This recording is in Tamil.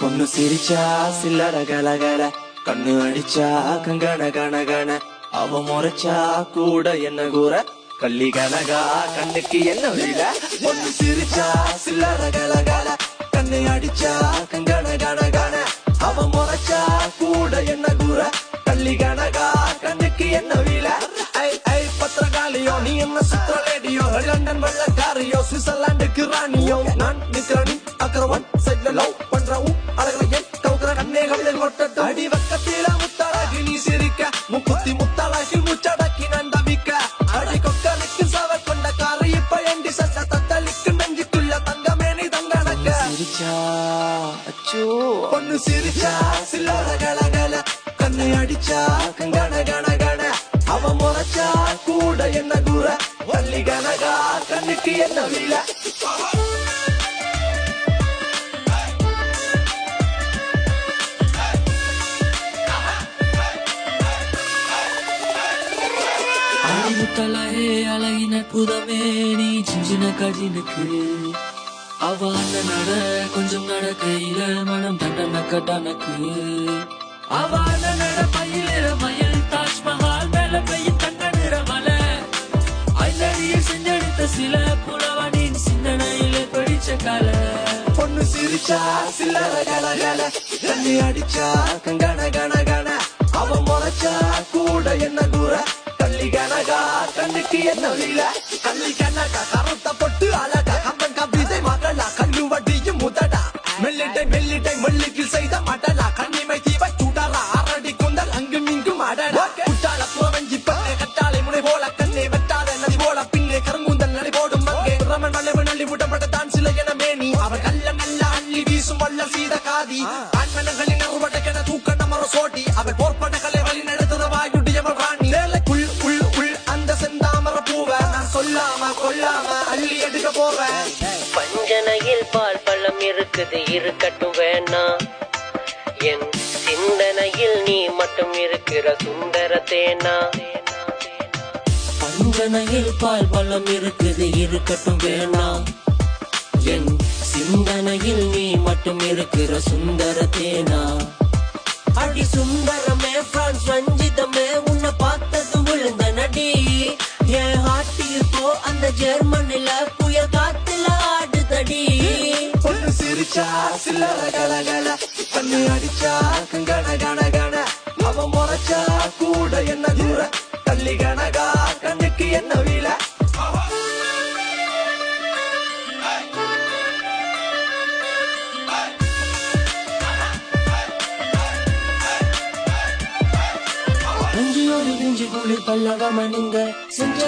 பொண்ணு சிரிச்சா சில்லற கலகல, கண்ணு அடிச்சா கங்கண கணகண, அவ முறைச்சா கூட என்ன கூற, கள்ளி கனகா கண்ணுக்கு என்ன வீல. பொண்ணு சிரிச்சா சில்லற கலகல, கண்ணு அடிச்சா கங்கண கணகண, அவ முறைச்சா கூட என்ன கூற, கள்ளி கனகா கண்ணுக்கு என்ன வீல. ஐ ஐ பத்திரகாலியோ, நீ என்ன சுத்திர லேடியோ, லண்டன் வெள்ளக்காரியோ, சுவிட்சர்லாந்துக்கு ராணியோ, நான் நிக்கிறனி அக்கரவன் சைட்ல லவ் பண்றவும் அழகலையே கவுக்குற கண்ணே கவிதை கொட்டட்டு. அடி வக்கத்தில முத்தழகி நீ சிரிக்க, முக்குத்தி முத்தழகில் முச்சடக்கி நண்டவிக்க, அடி கொக்கலுக்கு சவ கொண்ட காரை இப்ப எண்டி சட்ட தத்தளிக்கு நெஞ்சுக்குள்ள தங்கமே நீ தங்கணக்க. சிரிச்சா அச்சோ, பொண்ணு சிரிச்சா சில்லற கலகல, கண்ணை அடிச்சா கங்கண கண கண, அவ முறைச்சா கூட என்ன கூற, வள்ளி கனகா கண்ணுக்கு என்ன வீல. முத்தலரே அழகின புதமே நீ சின்ன கடினுக்கு, அவ அண்ணன் நட கொஞ்சம் நடக்கையில மனம் தண்டனக்க டனக்கு, அவ அண்ணன் நட பயிலிற மயில் தாஜ்மஹால் மேல பெய்யும் தங்க நிற மலை, ஐந்தடியில் செஞ்செடுத்த சில புலவனின் சிந்தனையில படிச்ச கலை. பொண்ணு சிரிச்சா சில்லற கலகல, கண்ணி அடிச்சா கங்கண கண கண, அவ முறைச்சா கூட என்ன கூற, கள்ளி கனகா கண்ணுக்கு என்ன வீல. கள்ளி கனகா கருத்த பொட்டு அழகா, கம்பன் கவிதை மகளா, கல்லு வட்டியும் முதடா, மெல்லிட்டை மெல்லிட்டை மெல்லிக்கில் செய்த மடலா, கண்ணிமை தீவை சுடரா, அரடி குந்தல் அங்கும் இங்கும் அடடா, குட்டாள புறவஞ்சி பல்லே கட்டாளை முனை போல, கண்ணே வெட்டாத நதி போல, பின்னே கருங்குந்தல் நடை போடும் மங்கே, ரமன் வளைவு நள்ளி விடப்பட்ட தான் சில என மேனி, அவர் கல்ல நல்ல அள்ளி வீசும் வல்ல சீத காதி, ஆண்மனங்களின் அறுவடைக்கென தூக்க நமர சோட்டி, அவர் போர்ப்படைகளை வழி நடத்துற வாயுடையவர் ராணி, சொல்லாம கொல்லாம அள்ளி எடுக்க போறேன். பஞ்சனையில் பால் பழம் இருக்குது இருக்கட்டும் வேணாம், என் சிந்தனையில் நீ மட்டும் இருக்கிற சுந்தர தேனா. பஞ்சனையில் பால் பழம் இருக்குது இருக்கட்டும் வேணாம், என் சிந்தனையில் நீ மட்டும் இருக்கிற சுந்தர தேனா. அடி சுந்தரமே பிரான்ஸ் ரஞ்சிதமே, உன்னை பார்த்ததும் விழுந்த நடி, என் ஹார்ட்டில் போ அந்த ஜெர்மனில புயல் காத்துல ஆடுதடி. பொண்ணு சிரிச்சா சில்லற கலகல, கண்ணு அடிச்சா கங்கண கண கண, அவ முறைச்சா கூட என்ன தூர, கள்ளி கனகா கண்ணுக்கு என்ன வீல. குளிர் பல்லவ மணிங்க செஞ்ச